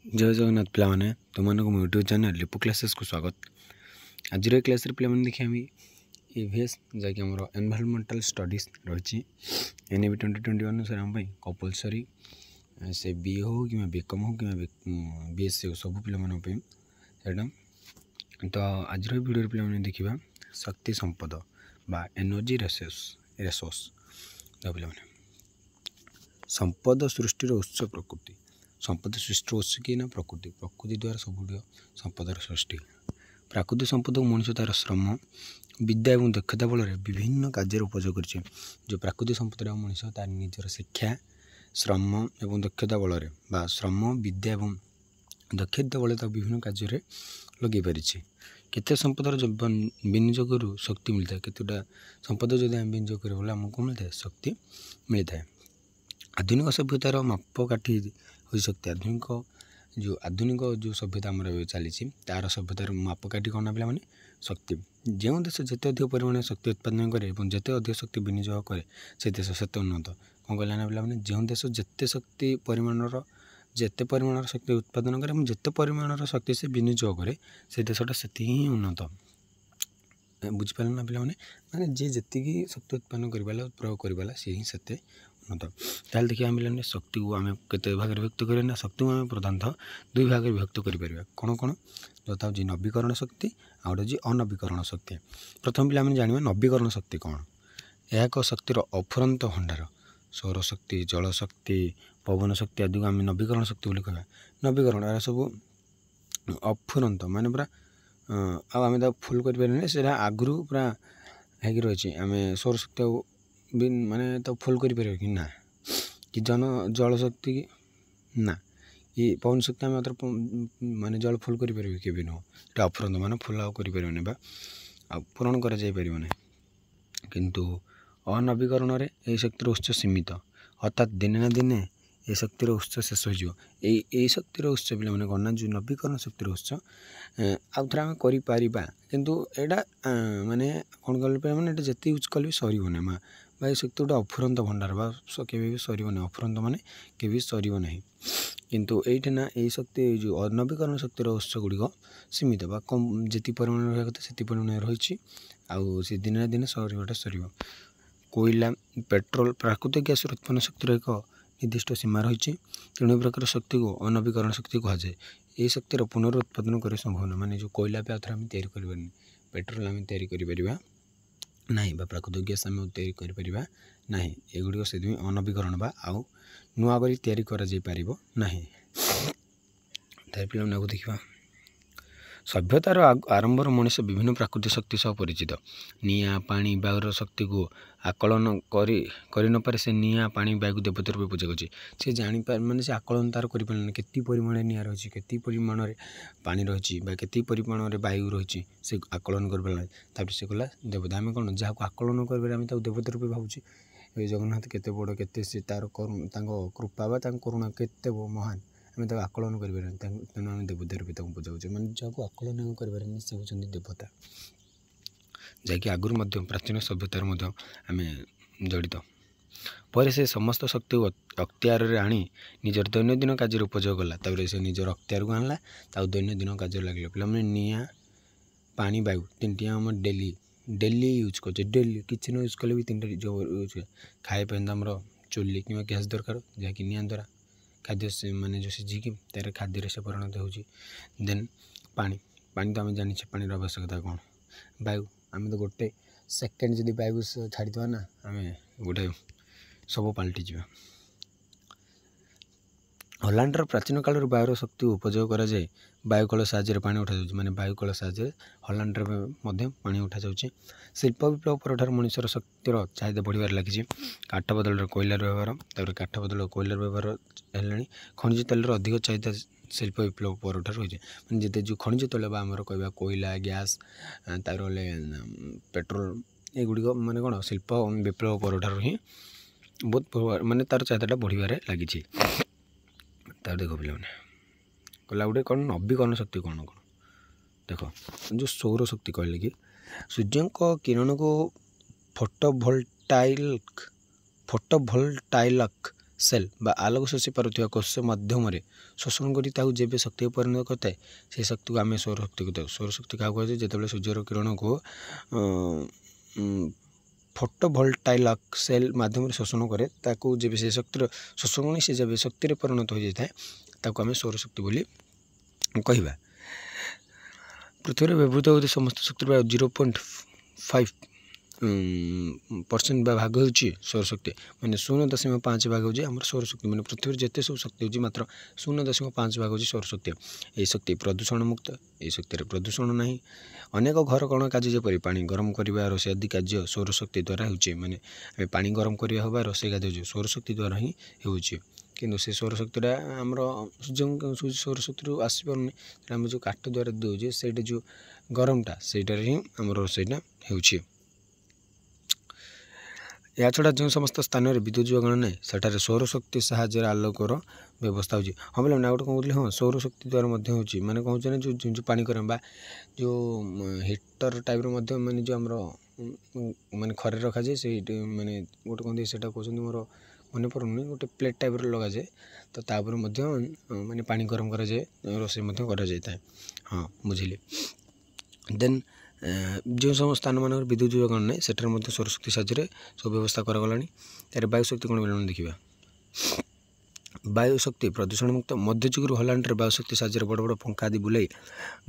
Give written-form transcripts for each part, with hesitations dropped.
जय जगन्नाथ पिलाने तुमको मो यूट्यूब चैनल लिपु क्लासेस को स्वागत। आज क्लास पे देखिए आम EVS जैक आम एनवायरमेंटल स्टडीज रही NAV 2021 अनुसार आम कंपलसरी से BA हो कि BCom हो कि BSc हो सब पिला तो आज वीडियो पे देखा शक्ति संपद बा एनर्जी रिसोर्स पे संपद सृष्टिर उत्स प्रकृति संपद सृष्टि उत्स किए ना प्रकृति प्रकृति द्वारा सब संपदर सृष्टि प्राकृतिक संपद को मनुष्य तार श्रम विद्या और दक्षता बल विभिन्न कार्य उपयोग कर जो प्राकृतिक संपद मनुष्य तार निजर शिक्षा श्रम और दक्षता बल बा श्रम विद्या और दक्षता बल विभिन्न कार्य लगे पारी केते संपदर विनियोग शक्ति मिलता है केतोटा संपद जब आम विनियोग कर आमको मिलता है शक्ति मिलता है। आधुनिक सभ्यतार मापकाठी हो सकती आधुनिक जो सभ्यता आम चली तार सभ्यतार मापकाठी कौन पे मैंने शक्ति जो देश जिते अधिक परिमाण शक्ति उत्पादन करे जिते अधिक शक्ति विनियोग करे से देश से उन्नत कौन कहला पे मैंने जो देश जिते शक्ति परिमाणर जिते परिमाणर शक्ति उत्पादन करे जिते परिमाणर शक्ति से विनियोग करे से देशटा से ही उन्नत बुझिपारे ना पे मैंने जी जी शक्ति उत्पादन कर प्रयोग करवाला सी ही से उन्नत। ताल देखिए आम पे शक्ति को आम के भाग विभक्त करना शक्ति को आम प्रधानतः दुई भाग विभक्त कर कौन कौन जो हूँ नवीकरण शक्ति आ गए अनवीकरण शक्ति। प्रथम पे आम जाना नवीकरण शक्ति कौन यह एक शक्तिर अफुरंत भंडार सौर शक्ति जल शक्ति पवन शक्ति आदि को आम नवीकरण शक्ति बोली कह नवीकरण यह सब अफुरंत माने पूरा आम फुल कर आगु पूरा है रही आम सौर शक्ति माने तो फुल कर कि ना कि जल शक्ति की ना ये पवन शक्ति आम माने जल फुल कर के भी नुह ये अफुरंत मान फुल आने पूरण कर किंतु अनवीकरण ये शक्तिर उत्स सीमित अर्थात दिने ना दिने ये शक्तिर उत्स शेष हो शक्तिर उत्स पे मैंने कौन जो नवीकरण शक्तिर उत्स आउ थे आम कर कितु यहाँ माने कौन कल पे मैंने जिते यूज कल भी सरना भाई शक्ति गोटे अफुरंत भंडार बा के सरना अफुरंत माने के सरना किंतु ये ना ये शक्ति जो अनवीकरण शक्तिर उत्स गुड़िक सीमित बा कम जी परिमाण रहा कथा से परिमाण रही आउ से दिन दिन सरवाटा सर कोयला पेट्रोल प्राकृतिक गैस उत्पन्न शक्तिर एक निर्दिष्ट सीमा रही तेणु प्रकार शक्ति को अनवीकरण शक्ति कहुए ये शक्तिर पुनरुत्पादन कर संभव ना माने जो कोयला पे आम तैयारी पेट्रोल आम तैयारी ना प्राकृतिक गैस आम तैयारी ना एगुड़िक से अनवीकरण बा आउ नुआ कर तैयारी ना पे देखा सभ्यतार आरंभर मनुष्य विभिन्न प्राकृतिक शक्ति सह परिचित निआ पानी वायुर शक्ति को आकलन कर न पारे से निआ पानी वायु देवता रूप पूजा कर जापर माने से आकलन तार कर केती परिमाण निआ रही केती परिमाण पानी रही केती परिमाण वायु रही से आकलन कर से कला देवता आम कौन जहाँ को आकलन कर देवता रूप भावुँ जगन्नाथ केते बड़ केते से तार कृपा बा करुणा केते महान आम आकलन कर तेणु आम देवता रूपे पूजा हो मैंने जहाँ आकलन कर से होती देवता जैकि आगुरी प्राचीन सभ्यतार आम जड़ित पर से समस्त शक्ति अख्तियार आनी निजर दैनंदिन कार्य उपयोग कला से निजर अख्तियार को आनला दैनंदिन कार्य लगे पे मैंने निआ पानी वायु तीन आम डेली यूज कर डेली किसी न यूज कले भी तीन जो यूज खाए आम चुली कि गैस दरकार जहाँकि निआ द्वारा खाद्य से माने जो सिझिकी तार खाद्य से परिणत हो देन पानी पानी तो आम जानी पानी आवश्यकता कौन वायु आम तो गोटे सेकेंड जब वायु छाड़ी ना आम गोटे सब पलटि जा हलांडर प्राचीन काल वायुर शक्ति उपयोग कराए वायुकल साहाଯ୍य पानी उठा जाए माने वायुकल साहाଯ୍य हलांडर पानी उठा जाए शिल्प विप्लव पर मनुष्यर शक्तिर चाहिदा बढ़िबार लगी काठ बदल कोयलार व्यवहार काठ बदल कोयलार व्यवहार है खनिज तेल अधिक चाहिदा शिल्प विप्लव पर हो जाए जिते जो खनिज तेल आमर कह कोयला गैस तार पेट्रोल एगुड़िक माने कौन शिल्प विप्लव पर ही बहुत माने तार चाहिदा बढ़िबार लगी तार देख पे कहला गोटे कौन नवीकरण शक्ति कौन कौन देख जो सौर शक्ति कहले कि सूर्य किरण को फोटोभोल्टाइक ସେଲ୍ ବା ଆଲୋକ ଶୋଷି ପାରୁଥିବା କୋଷ ମାଧ୍ୟମରେ ଶୋଷଣ କରି ତାକୁ ଯେବେ ଶକ୍ତିରେ ପରିଣତ କରିଥାଏ ସେହି ଶକ୍ତିକୁ ଆମେ ସୌରଶକ୍ତି କହିଥାଉ। ସୌରଶକ୍ତି କାହାକୁ କୁହାଯାଏ? ଯେତେବେଳେ ସୂର୍ଯ୍ୟର କିରଣକୁ ଫୋଟୋଭୋଲ୍ଟାଇକ୍ ସେଲ୍ ମାଧ୍ୟମରେ ଶୋଷଣ କରେ, ତାକୁ ଯେବେ ସେ ଶକ୍ତିର ଶୋଷଣ କରି ସେ ଯେବେ ଶକ୍ତିରେ ପରିଣତ ହୋଇଯାଇଥାଏ ତାକୁ ଆମେ ସୌରଶକ୍ତି ବୋଲି କହିବା। ପୃଥିବୀରେ ବ୍ୟବହୃତ ହେଉଥିବା ସମସ୍ତ ଶକ୍ତିର ପ୍ରାୟ 0.5% ବା ଭାଗ ହେଉଛି ସୌରଶକ୍ତି, ମାନେ 0.5 ଭାଗ ହେଉଛି ଆମର ସୌରଶକ୍ତି। ମାନେ ପୃଥିବୀରେ ଯେତେ ସବୁ ଶକ୍ତି ହେଉଛି ମାତ୍ର 0.5 ଭାଗ ହେଉଛି ସୌରଶକ୍ତି। ଏହି ଶକ୍ତି ପ୍ରଦୂଷଣ ମୁକ୍ତ, ଏହି ଶକ୍ତିରେ ପ୍ରଦୂଷଣ ନାହିଁ। ଅନେକ ଘର କଣ କାର୍ଯ୍ୟ ଯେପରି ପାଣି ଗରମ କରିବା, ରୋଷେଇ ଆଦି କାର୍ଯ୍ୟ ସୌରଶକ୍ତି ଦ୍ୱାରା ହେଉଛି। ମାନେ ଆମେ ପାଣି ଗରମ କରିବା ହେଉ ବା ରୋଷେଇ କାର୍ଯ୍ୟ ହେଉଛି ସୌରଶକ୍ତି ଦ୍ୱାରା ହିଁ ହେଉଛି। କିନ୍ତୁ ସେ ସୌରଶକ୍ତିଟା ଆମର ସୌରଶକ୍ତିରୁ ଆସିପାରୁନି, ଆମେ ଯେଉଁ କାଠ ଦ୍ୱାରା ଦେଉଛେ ସେଇଟା ଯେଉଁ ଗରମଟା ସେଇଟାରେ ହିଁ ଆମର ରୋଷେଇଟା ହେଉଛି। ଏହାଛଡ଼ା ଯେଉଁ ସମସ୍ତ ସ୍ଥାନରେ ବିଦ୍ୟୁତ୍ ଯୋଗାଣ ନାହିଁ ସେଠାରେ ସୌରଶକ୍ତି ସାହାଯ୍ୟରେ ଆଲୋକର ବ୍ୟବସ୍ଥା ହେଉଛି। ହଁ ବୋଲେ ନା ଗୋଟେ କ'ଣ କହୁଥିଲି, ହଁ ସୌରଶକ୍ତି ଦ୍ୱାରା ମଧ୍ୟ ହେଉଛି। ମାନେ କ'ଣ ହେଉଛି ନା ଯେଉଁ ପାଣି ଗରମ ବା ଯେଉଁ ହିଟର ଟାଇପ୍ର ମଧ୍ୟ ମାନେ ଯେଉଁ ଆମର ମାନେ ଖରାରେ ରଖାଯାଏ ସେଇଠି ମାନେ ଗୋଟେ କ'ଣ ସେଇଟା କହୁଛନ୍ତି ମୋର ମନେ ପଡ଼ୁନି, ଗୋଟେ ପ୍ଲେଟ୍ ଟାଇପ୍ର ଲଗାଯାଏ ତ ତାପରେ ମଧ୍ୟ ମାନେ ପାଣି ଗରମ କରାଯାଏ, ରୋଷେଇ ମଧ୍ୟ କରାଯାଇଥାଏ। ହଁ ବୁଝିଲି। ଦେନ୍ ଯେଉଁ ସବୁ ସ୍ଥାନମାନଙ୍କର ବିଦ୍ୟୁତ୍ ଯୋଗାଣ ନାହିଁ ସେଠାରେ ମଧ୍ୟ ସୌରଶକ୍ତି ସାହାଯ୍ୟରେ ସବୁ ବ୍ୟବସ୍ଥା କରାଗଲାଣି। ତା'ର ବାୟୁ ଶକ୍ତି କ'ଣ ବୋଲି ଦେଖିବା। ବାୟୁ ଶକ୍ତି ପ୍ରଦୂଷଣ ମୁକ୍ତ। ମଧ୍ୟଯୁଗରୁ ହଲାଣ୍ଡରେ ବାୟୁ ଶକ୍ତି ସାହାଯ୍ୟରେ ବଡ଼ ବଡ଼ ପଙ୍ଖା ଆଦି ବୁଲାଇ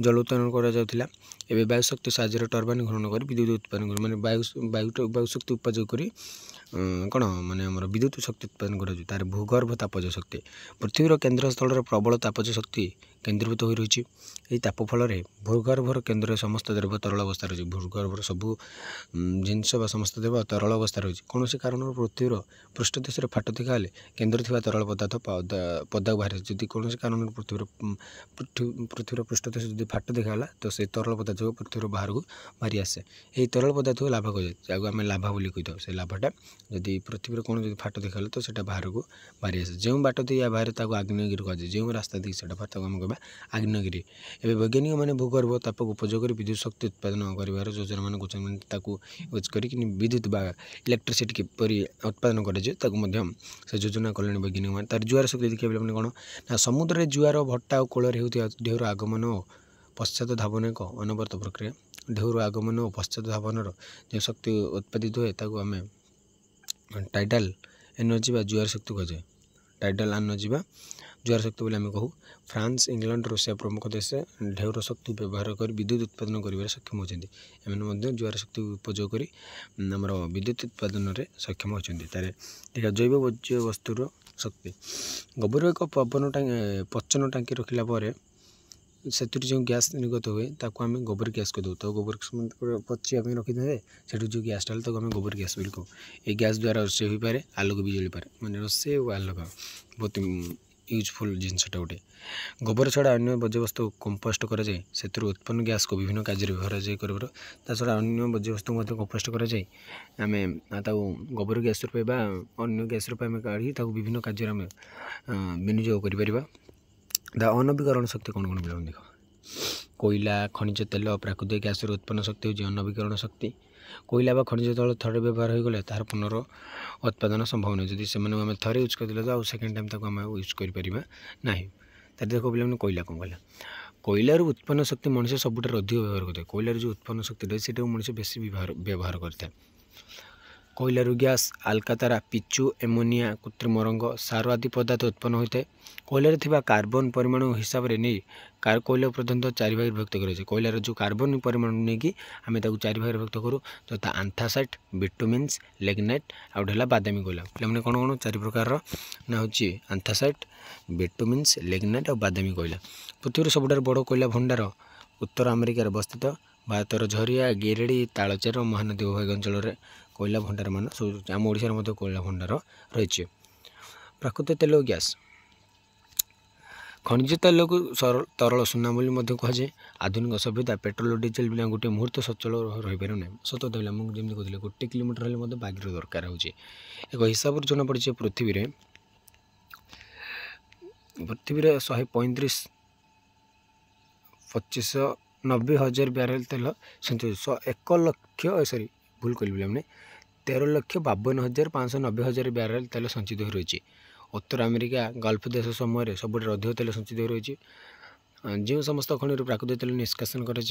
ଜଳ ଉତ୍ପାଦନ କରାଯାଉଥିଲା। ଏବେ ବାୟୁ ଶକ୍ତି ସାହାଯ୍ୟରେ ଟର୍ବାଇନ୍ ଘୂର୍ଣ୍ଣନ କରି ବିଦ୍ୟୁତ୍ ଉତ୍ପାଦନ କରି ମାନେ ବାୟୁ ଶକ୍ତି ଉପଯୋଗ କରି କ'ଣ ମାନେ ଆମର ବିଦ୍ୟୁତ୍ ଶକ୍ତି ଉତ୍ପାଦନ କରାଯାଉଛି। ତା'ର ଭୂଗର୍ଭ ତାପଜ ଶକ୍ତି। ପୃଥିବୀର କେନ୍ଦ୍ରସ୍ଥଳରେ ପ୍ରବଳ ତାପଜ ଶକ୍ତି କେନ୍ଦ୍ରୀଭୂତ ହୋଇ ରହିଛି। ଏହି ତାପ ଫଳରେ ଭୂଗର୍ଭର କେନ୍ଦ୍ରରେ ସମସ୍ତ ଦ୍ରବ୍ୟ ତରଳ ଅବସ୍ଥା ରହିଛି। ଭୂଗର୍ଭର ସବୁ ଜିନିଷ ବା ସମସ୍ତ ଦ୍ରବ୍ୟ ତରଳ ଅବସ୍ଥା ରହିଛି। କୌଣସି କାରଣରୁ ପୃଥିବୀର ପୃଷ୍ଠଦେଶରେ ଫାଟ ଦେଖାହେଲେ କେନ୍ଦ୍ରରେ ଥିବା ତରଳ ପଦାର୍ଥ ପଦାକୁ ବାହାରେ। ଯଦି କୌଣସି କାରଣରୁ ପୃଥିବୀର ପୃଷ୍ଠଦେଶ ଯଦି ଫାଟ ଦେଖାଗଲା ତ ସେଇ ତରଳ ପଦାର୍ଥ ପୃଥିବୀର ବାହାରକୁ ବାହାରି ଆସେ। ଏହି ତରଳ ପଦାର୍ଥକୁ ଲାଭା କୁହାଯାଏ, ଯାହାକୁ ଆମେ ଲାଭା ବୋଲି କହିଥାଉ। ସେ ଲାଭାଟା ଯଦି ପୃଥିବୀର କ'ଣ ଯଦି ଫାଟ ଦେଖାଗଲା ତ ସେଇଟା ବାହାରକୁ ବାହାରି ଆସେ। ଯେଉଁ ବାଟ ଦେଇ ଏହା ବାହାରେ ତାକୁ ଆଗ୍ନେୟଗିରି କୁହାଯାଏ। ଯେଉଁ ରାସ୍ତା ଦେଇ ସେଇଟା ବାହାରେ ତାକୁ ଆମେ କହିବା ଆଗ୍ନେୟଗିରି। ଏବେ ବୈଜ୍ଞାନିକମାନେ ଭୂଗର୍ଭ ତାପକୁ ଉପଯୋଗ କରି ବିଦ୍ୟୁତ୍ ଶକ୍ତି ଉତ୍ପାଦନ କରିବାର ଯୋଜନାମାନ କରୁଛନ୍ତି। ମାନେ ତାକୁ ୟୁଜ୍ କରିକି ବିଦ୍ୟୁତ୍ ବା ଇଲେକ୍ଟ୍ରିସିଟି କିପରି ଉତ୍ପାଦନ କରାଯାଏ ତାକୁ ମଧ୍ୟ ସେ ଯୋଜନା କଲେଣି ବୈଜ୍ଞାନିକମାନେ। ତା'ର ଜୁଆର ଶକ୍ତି ଦେଖିବା ମାନେ କ'ଣ ନା ସମୁଦ୍ରରେ ଜୁଆର ଭଟ୍ଟା ଓ କୂଳରେ ହେଉଥିବା ଢେଉର ଆଗମନ ଓ ପଶ୍ଚାତ ଧାବନ ଏକ ଅନବରତ ପ୍ରକ୍ରିୟା। ଢେଉର ଆଗମନ ଓ ପଶ୍ଚାତ ଧାବନର ଯେଉଁ ଶକ୍ତି ଉତ୍ପାଦିତ ହୁଏ ତାକୁ ଆମେ ଟାଇଡାଲ୍ ଏନର୍ଜି ବା ଜୁଆର ଶକ୍ତି କୁହାଯାଏ। ଟାଇଡାଲ୍ ଏନର୍ଜି ବା ଜୁଆର ଶକ୍ତି ବୋଲି ଆମେ କହୁ। ଫ୍ରାନ୍ସ, ଇଂଲଣ୍ଡ, ରୁଷିଆ ପ୍ରମୁଖ ଦେଶ ଢେଉର ଶକ୍ତି ବ୍ୟବହାର କରି ବିଦ୍ୟୁତ୍ ଉତ୍ପାଦନ କରିବାରେ ସକ୍ଷମ ହୋଇଛନ୍ତି। ଏମାନେ ମଧ୍ୟ ଜୁଆର ଶକ୍ତି ଉପଯୋଗ କରି ଆମର ବିଦ୍ୟୁତ୍ ଉତ୍ପାଦନରେ ସକ୍ଷମ ହୋଇଛନ୍ତି। ତା'ର ଜୈବ ବର୍ଜ୍ୟବସ୍ତୁର ଶକ୍ତି। ଗୋବର ଏକ ପଚନ ଟାଙ୍କି ରଖିଲା ପରେ ସେଥିରୁ ଯେଉଁ ଗ୍ୟାସ୍ ନିର୍ଗତ ହୁଏ ତାକୁ ଆମେ ଗୋବର ଗ୍ୟାସ୍ କହିଦେଉ। ତ ଗୋବର ପଚିବା ପାଇଁ ରଖିଥାଏ ସେଠୁ ଯେଉଁ ଗ୍ୟାସ୍ଟା ହେଲେ ତାକୁ ଆମେ ଗୋବର ଗ୍ୟାସ୍ ବୋଲି କହୁ। ଏହି ଗ୍ୟାସ୍ ଦ୍ୱାରା ରୋଷେଇ ହୋଇପାରେ, ଆଲୋକ ବି ଜଳିପାରେ। ମାନେ ରୋଷେଇ ଓ ଆଲୋକ ବହୁତ ୟୁଜଫୁଲ୍ ଜିନିଷଟା ଗୋଟେ। ଗୋବର ଛଡ଼ା ଅନ୍ୟ ବର୍ଜ୍ୟବସ୍ତୁ କମ୍ପୋଷ୍ଟ କରାଯାଏ, ସେଥିରୁ ଉତ୍ପନ୍ନ ଗ୍ୟାସ୍କୁ ବିଭିନ୍ନ କାର୍ଯ୍ୟରେ ବ୍ୟବହାର କରିବାର। ତା ଛଡ଼ା ଅନ୍ୟ ବର୍ଜ୍ୟବସ୍ତୁକୁ ମଧ୍ୟ କମ୍ପୋଷ୍ଟ କରାଯାଏ। ଆମେ ତାକୁ ଗୋବର ଗ୍ୟାସ୍ ରୂପେ ବା ଅନ୍ୟ ଗ୍ୟାସ୍ ରୂପେ ଆମେ କାଢ଼ି ତାକୁ ବିଭିନ୍ନ କାର୍ଯ୍ୟରେ ଆମେ ବିନିଯୋଗ କରିପାରିବା। ତା ଅନବୀକରଣ ଶକ୍ତି କ'ଣ କ'ଣ ବୋଲି ଦେଖ। କୋଇଲା, ଖଣିଜ ତେଲ, ପ୍ରାକୃତିକ ଗ୍ୟାସ୍ର ଉତ୍ପନ୍ନ ଶକ୍ତି ହେଉଛି ଅନବୀକରଣ ଶକ୍ତି। କୋଇଲା ବା ଖଣିଜ ତେଲ ଥରେ ବ୍ୟବହାର ହୋଇଗଲେ ତାହାର ପୁନଃ ଉତ୍ପାଦନ ସମ୍ଭବ ନୁହେଁ। ଯଦି ସେମାନଙ୍କୁ ଆମେ ଥରେ ୟୁଜ୍ କରିଦେଲେ ତ ଆଉ ସେକେଣ୍ଡ ଟାଇମ୍ ତାକୁ ଆମେ ୟୁଜ୍ କରିପାରିବା ନାହିଁ। ତାର ଦେଖ ପିଲାମାନେ କୋଇଲା କ'ଣ କହିଲା। କୋଇଲାରୁ ଉତ୍ପନ୍ନ ଶକ୍ତି ମଣିଷ ସବୁଠାରୁ ଅଧିକ ବ୍ୟବହାର କରିଥାଏ। କୋଇଲାରୁ ଯେଉଁ ଉତ୍ପନ୍ନ ଶକ୍ତି ରହିଛି ସେଇଟାକୁ ମଣିଷ ବେଶୀ ବ୍ୟବହାର କରିଥାଏ। କୋଇଲାରୁ ଗ୍ୟାସ୍, ଆଲକାତାରା, ପିଚୁ, ଏମୋନିଆ, କୃତ୍ରିମ ରଙ୍ଗ, ସାର ଆଦି ପଦାର୍ଥ ଉତ୍ପନ୍ନ ହୋଇଥାଏ। କୋଇଲାରେ ଥିବା କାର୍ବନ ପରିମାଣ ହିସାବରେ ନେଇ କୋଇଲାକୁ ପ୍ରଧାନତଃ 4 ଭାଗରେ ବିଭକ୍ତ କରାଯାଏ। କୋଇଲାର ଯେଉଁ କାର୍ବନ ପରିମାଣ ନେଇକି ଆମେ ତାକୁ 4 ଭାଗରେ ବିଭକ୍ତ କରୁ, ଯଥା ଆନ୍ଥାସାଇଟ୍, ବିଟୁମିନ୍ସ, ଲିଗ୍ନାଇଟ୍ ଆଉ ଗୋଟେ ହେଲା ବାଦାମୀ କୋଇଲା। ପିଲାମାନେ କ'ଣ 4 ପ୍ରକାରର ନା ହେଉଛି ଆନ୍ଥାସାଇଟ୍, ବିଟୁମିନ୍ସ, ଲିଗ୍ନାଇଟ୍ ଆଉ ବାଦାମୀ କୋଇଲା। ପୃଥିବୀର ସବୁଠାରୁ ବଡ଼ କୋଇଲା ଭଣ୍ଡାର ଉତ୍ତର ଆମେରିକାରେ ଅବସ୍ଥିତ। ଭାରତର ଝରିଆ, ଗିରିଡ଼ି, ତାଳଚେର ମହାନଦୀ ଉଭୟ ଅଞ୍ଚଳରେ କୋଇଲା ଭଣ୍ଡାରମାନ ସବୁ। ଆମ ଓଡ଼ିଶାରେ ମଧ୍ୟ କୋଇଲା ଭଣ୍ଡାର ରହିଛି। ପ୍ରାକୃତିକ ତେଲ ଓ ଗ୍ୟାସ୍। ଖଣିଜ ତେଲକୁ ତରଳ ସୁନା ବୋଲି ମଧ୍ୟ କୁହାଯାଏ। ଆଧୁନିକ ସଭ୍ୟତା ପେଟ୍ରୋଲ ଓ ଡିଜେଲ ବିନା ଗୋଟିଏ ମୁହୂର୍ତ୍ତ ସଚଳ ରହିପାରିବ ନାହିଁ। ସତ କହିଲେ ଆମକୁ ଯେମିତି କହୁଥିଲେ 1 କିଲୋମିଟର ହେଲେ ମଧ୍ୟ ବାଗିର ଦରକାର ହେଉଛି। ଏକ ହିସାବରୁ ଜଣାପଡ଼ିଛି ପୃଥିବୀରେ 1,35,90,000 ବ୍ୟାରେଲ ତେଲ ସଞ୍ଚୟ। 13,52,590,000 ବ୍ୟାରେଲ ତେଲ ସଞ୍ଚିତ ହୋଇ ରହିଛି। उत्तर अमेरिका गल्फ देश समय सबुठ अधिक तेल संचित हो रही जो समस्त खनि प्राकृतिक तेल निष्कासन करे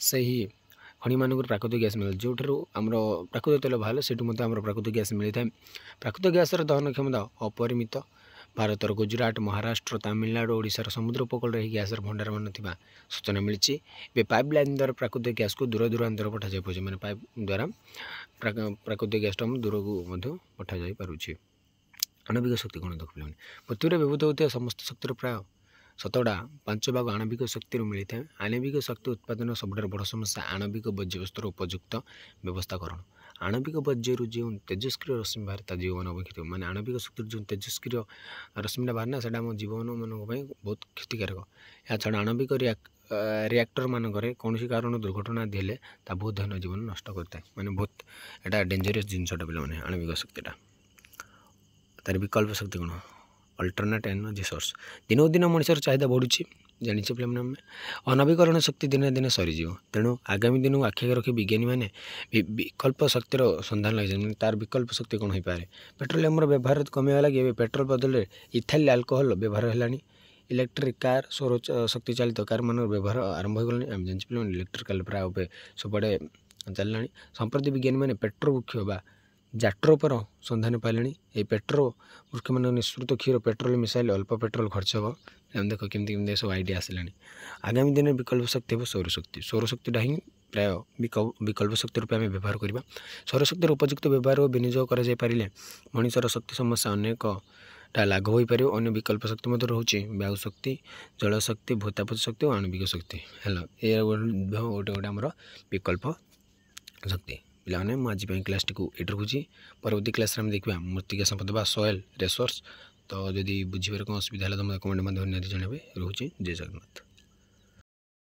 से ही खनि मानक प्राकृतिक गैस मिले जो आमर प्राकृतिक तेल बाहर से प्राकृतिक गैस मिलता है। प्राकृतिक गैस दहन क्षमता अपरिमित। भारतर गुजरात महाराष्ट्र तमिलनाडु ओडिशार समुद्र उपकूल में गैस भंडार मान सूचना मिली। पाइपलाइन द्वारा प्राकृतिक गैस को दूर दूरांतर पठा जाए मैंने पाइप द्वारा प्राकृतिक गैस दूर को पठा जा पारे। आणविक शक्ति कौन देख पे पृथ्वी में व्यवहृत होता समस्त शक्तिर प्राय 5 भाग आणविक शक्ति मिलता है। आणविक शक्ति उत्पादन सबुठ बड़ समस्या आणविक वर्ज्यवस्तुर उपयुक्त व्यवस्थाकरण। आणविक वर्ज्यु जो तेजस्क्रिय रश्मि बाहर जीवन अपेक्षित माने आणविक शक्ति जो तेजस्क्रिय रश्मिटा बाहर ना से आम जीवन मान बहुत क्षतिकारक। या छड़ा आणविक रिएक्टर मानक कौन कारण दुर्घटना दिले बहुत धन जीवन नष्ट करता है माने बहुत एटा डेंजरियस जिनसटा पे आणविक शक्तिटा। तार विकल्प शक्ति कौन अल्टरनेट एनर्जी सोर्स। दिनक दिन मनुष्यर चाहिदा बढ़ुची जानी पे अनवीकरण शक्ति दिन दिन सरीज तेणु आगामी दिन को आखि रखी विज्ञानी मैंने विकल्प शक्तिर सन्धान लगे तार विकल्प शक्ति कौन हो पाए। पेट्रोलियम व्यवहार कमेगा लगे पेट्रोल बदल इथाइल अल्कोहल व्यवहार है। इलेक्ट्रिक कार सौर शक्ति चालित कार मान व्यवहार आरंभ हो गलानी आम जानी पे इलेक्ट्रिकल प्राय सबुआड़े चलना। संप्रति विज्ञानी मैंने पेट्रो वृक्ष बा जाट्रोपर सन्धान पाइले। ये पेट्रो वृक्ष मान निःसृत क्षीर पेट्रोल मिसाइल अल्प पेट्रोल खर्च हम देख केमती सब आइडिया आसला। आगामी दिन विकल्प शक्ति हो सौर शक्ति। सौर शक्तिटा ही प्राय विकल्प शक्ति रूप में व्यवहार करवा। सौर शक्तिर उपयुक्त व्यवहार और विनियोग कर मनुष्यर शक्ति समस्या अनेकटा लाघव हो पार। अन्य विकल्प शक्ति मध्य रोचे वायु शक्ति जल शक्ति भूतापत शक्ति और आणविक शक्ति है। ये गोटे गोटे आमर विकल्प शक्ति पे मुझे क्लास टी ये रखुच्छी। परवर्ती क्लास में देखा मृत्तिका संपद बा सॉइल रिसोर्स। तो जदि बुझे कौन असुविधा है तो मैं कमेंट माध्यम निहाती जनइबे। रोचे जय जगन्नाथ।